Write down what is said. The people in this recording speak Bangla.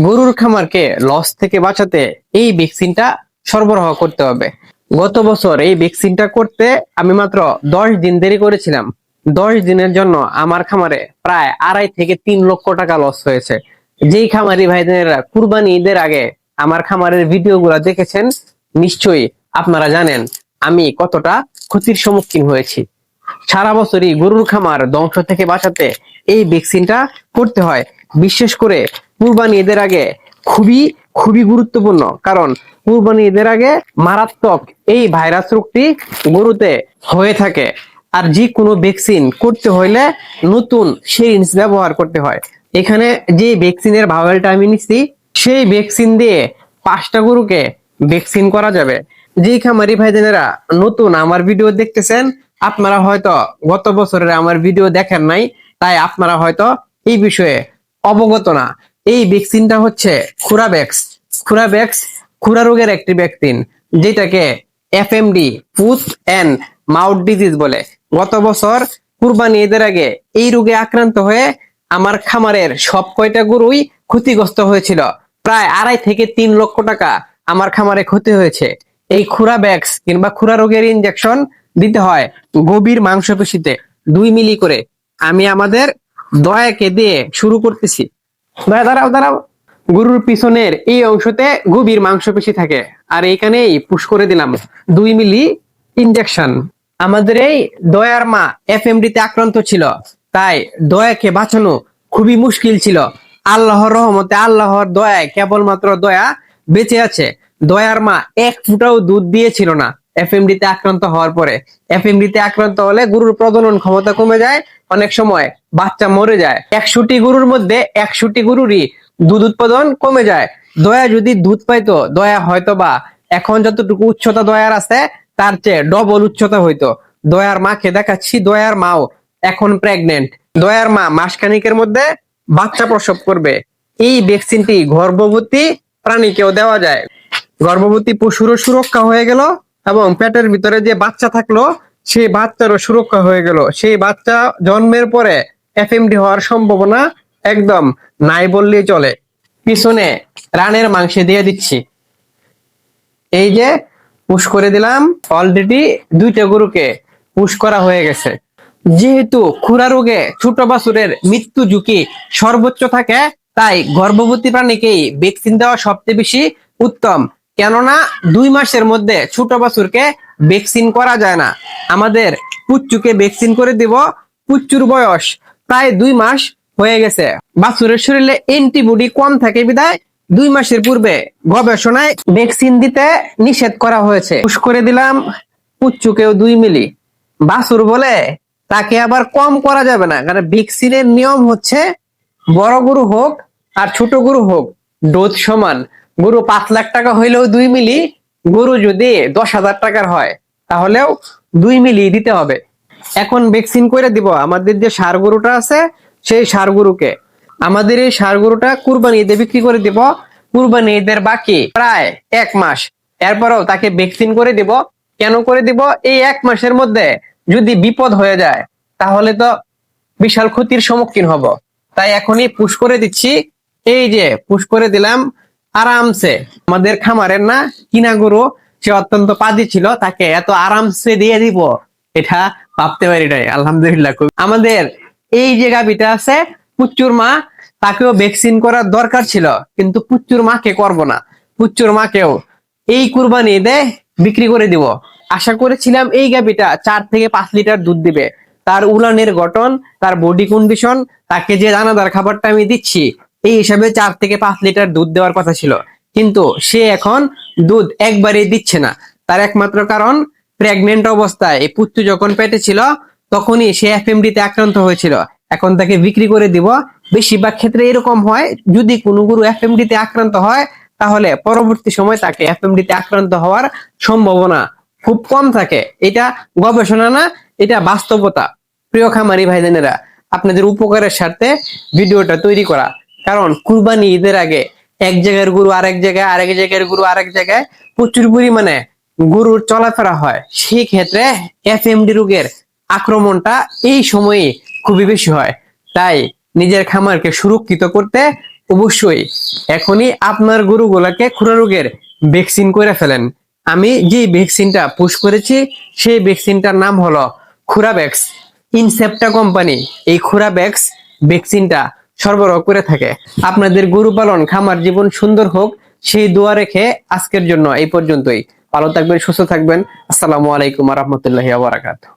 গরুর খামারকে লস থেকে বাঁচাতে এই ভ্যাকসিনটা সরবরাহ করতে হবে। গত বছর এই ভ্যাকসিনটা করতে আমি মাত্র 10 দিন দেরি করেছিলাম। 10 দিনের জন্য আমার খামারে প্রায় 2.5 থেকে 3 লক্ষ টাকা লস হয়েছে। যেই খামারি ভাইদেরা কুরবানি ঈদের আগে আমার খামারের ভিডিওগুলো দেখেছেন, নিশ্চয়ই আপনারা জানেন আমি কতটা ক্ষতির সম্মুখীন হয়েছি। সারা বছরই গরুর খামার ধ্বংস থেকে বাঁচাতে এই ভ্যাকসিনটা করতে হয়। বিশেষ করে কুরবানি ঈদের আগে খুবই খুবই গুরুত্বপূর্ণ, কারণ কুরবানি ঈদের আগে মারাত্মক এই ভাইরাস রোগটি গরুতে হয়ে থাকে। আর যে কোনো ভ্যাকসিন করতে হইলে নতুন সিরিঞ্জ ব্যবহার করতে হয়। এখানে যে ভ্যাকসিনের ভাওয়েলটা আমি নিচ্ছি, সেই ভ্যাকসিন দিয়ে 5টা গরুকে ভ্যাকসিন করা যাবে। যে খামারি ভাইদেরা নতুন আমার ভিডিও দেখতেছেন, আপনারা হয়তো গত বছরের আমার ভিডিও দেখেন নাই, তাই আপনারা হয়তো এই বিষয়ে অবগত না। এই ভ্যাকসিনটা হচ্ছে খুরাভ্যাক্স। খুরাভ্যাক্স খুরা রোগের একটি ভ্যাকসিন, যেটাকে FMD, foot and mouth disease বলে। গত বছর কুরবানি ঈদের আগে এই রোগে আক্রান্ত হয়ে আমার খামারের সব কয়টা গরুই ক্ষতিগ্রস্ত হয়েছিল। প্রায় 2.5 থেকে 3 লক্ষ টাকা আমার খামারে ক্ষতি হয়েছে। এই খুরাভ্যাক্স কিংবা খুরা রোগের ইনজেকশন দিতে হয় গভীর মাংসপেশিতে 2 মিলি করে। আমি আমাদের দয়াকে দিয়ে শুরু করতেছি। দয়া দাঁড়াও দাঁড়াও। গরুর পিছনের এই অংশতে গভীর মাংসপেশি থাকে, আর এইখানেই পুশ করে দিলাম 2 মিলি ইনজেকশন। আমাদের এই দয়ার মা এফএমডি তে আক্রান্ত ছিল, তাই দয়াকে বাঁচানো খুবই মুশকিল ছিল। আল্লাহর রহমতে, আল্লাহর দয়ায় কেবলমাত্র দয়া বেঁচে আছে। দয়ার মা এক ফুটাও দুধ দিয়েছিল না এফএমডি তে আক্রান্ত হওয়ার পরে। এফএমডি তে আক্রান্ত হলে গরুর প্রজনন ক্ষমতা কমে যায়, অনেক সময় বাচ্চা মরে যায়। 100টি গরুর মধ্যে 100টি গরুরই দুধ উৎপাদন কমে যায়। দয়া যদি দুধ পাইতো, দয়া হয়তো বা এখন যতটুকু উচ্চতা দয়ার আছে তার চেয়ে ডবল উচ্চতা হইতো। দয়ার মাকে দেখাচ্ছি, দয়ার মাও এখন প্রেগনেন্ট। দয়ার মা মাসখানিকের মধ্যে বাচ্চা প্রসব করবে। এই ভ্যাকসিনটি গর্ভবতী প্রাণীকেও দেওয়া যায়। গর্ভবতী পশুরও সুরক্ষা হয়ে গেল, এবং পেটের ভিতরে যে বাচ্চা থাকলো সেই বাচ্চারও সুরক্ষা হয়ে গেল। সেই বাচ্চা জন্মের পরে এফএমডি হওয়ার সম্ভাবনা একদম নাই বললেই চলে। পিছনে রানের মাংসে দিয়ে দিচ্ছি। এই যে পুশ করে দিলাম, অলরেডি 2টা গরুকে পুশ করা হয়ে গেছে। যেহেতু খুরা রোগে ছোট বাছুরের মৃত্যু ঝুঁকি সর্বোচ্চ থাকে, তাই গর্ভবতী প্রাণীকেই ভ্যাকসিন দেওয়া সবচেয়ে বেশি উত্তম। কেননা 2 মাসের মধ্যে ছোট বাছুরকে ভ্যাকসিন করা যায় না। আমাদের পুচ্চুকে ভ্যাকসিন করে দিব, পুচ্চুর বয়স প্রায় 2 মাস হয়ে গেছে। বাছুরের শরীরে অ্যান্টিবডি কম থাকে বিধায় 2 মাসের পূর্বে গবেষণায় ভ্যাকসিন দিতে নিষেধ করা হয়েছে। পুশ করে দিলাম পুচ্চুকেও 2 মিলি। বাছুর বলে তাকে আবার কম করা যাবে না, কারণ ভ্যাকসিনের নিয়ম হচ্ছে বড় গরু হোক আর ছোট গরু হোক ডোজ সমান। গরু 5 লাখ টাকা হইলেও 2 মিলি, গরু যদি 10,000 টাকার হয় তাহলেও 2 মিলি দিতে হবে। এখন ভ্যাকসিন করে দিব আমাদের যে ষাঁড় গরুটা আছে, সেই ষাঁড় গরুকে। আমাদের এই ষাঁড় গরুটা কুরবানি ঈদে বিক্রি করে দিব। কুরবানি ঈদের বাকি প্রায় 1 মাস, এরপরেও তাকে ভ্যাকসিন করে দিব। কেন করে দিব? এই 1 মাসের মধ্যে যদি বিপদ হয়ে যায় তাহলে তো বিশাল ক্ষতির সম্মুখীন হব। তাই এখনই পুশ করে দিচ্ছি। এই যে পুশ করে দিলাম আরামসে। আমাদের খামারের না, কিনা গরু, সে অত্যন্ত পাজি ছিল, তাকে এত আরামসে দিয়ে দিব এটা ভাবতে পারি নাই। আলহামদুলিল্লাহ। আমাদের এই যে গাভীটা আছে পুচ্চুর মা, তাকেও ভ্যাকসিন করার দরকার ছিল, কিন্তু পুচ্চুর মাকে করব না। পুচ্চুর মাকেও এই কুরবানি ঈদে বিক্রি করে দিব। আশা করেছিলাম এই গাভীটা 4 থেকে 5 লিটার দুধ দিবে। তার উলানের গঠন, তার বডি কন্ডিশন, তাকে যে দানাদার খাবারটা আমি দিচ্ছি, এই হিসাবে 4 থেকে 5 লিটার দুধ দেওয়ার কথা ছিল। কিন্তু সে এখন দুধ একবারেই দিচ্ছে না। তার একমাত্র কারণ, প্রেগনেন্ট অবস্থায় এই পুত্তু যখন পেটে ছিল তখনই সে এফএমডি তে আক্রান্ত হয়েছিল। এখন তাকে বিক্রি করে দিব। বেশিরভাগ ক্ষেত্রে এরকম হয়, যদি কোনো গরু এফএমডি তে আক্রান্ত হয় তাহলে পরবর্তী সময় তাকে এফএমডি তে আক্রান্ত হওয়ার সম্ভাবনা খুব কম থাকে। এটা গবেষণা না, এটা বাস্তবতা। প্রিয় খামারি ভাইজানেরা, আপনাদের উপকারের স্বার্থে ভিডিওটা তৈরি করা। কারণ কুরবানি ঈদের আগে এক জায়গার গরু আরেক জায়গায়, আরেক জায়গার গরু আরেক জায়গায় প্রচুর পরিমাণে গরুর চলাফেরা হয়। সেই ক্ষেত্রে এফএমডি রোগের আক্রমণটা এই সময়ে খুবই বেশি হয়। তাই নিজের খামারকে সুরক্ষিত করতে অবশ্যই এখনই আপনার গরুগুলাকে খুরা রোগের ভ্যাকসিন করে ফেলেন। আমি যে ভ্যাকসিনটা পুশ করেছি সেই ভ্যাকসিনটার নাম হলো খুরাভ্যাক্স। ইনসেপ্টা কোম্পানি এই খুরাভ্যাক্স ভ্যাকসিনটা সরবরাহ করে থাকে। আপনাদের গরু পালন খামার জীবন সুন্দর হোক সেই দোয়া রেখে আজকের জন্য এই পর্যন্তই। ভালো থাকবেন, সুস্থ থাকবেন। আসসালামু আলাইকুম ওয়া রাহমাতুল্লাহি ওয়া বারাকাতুহু।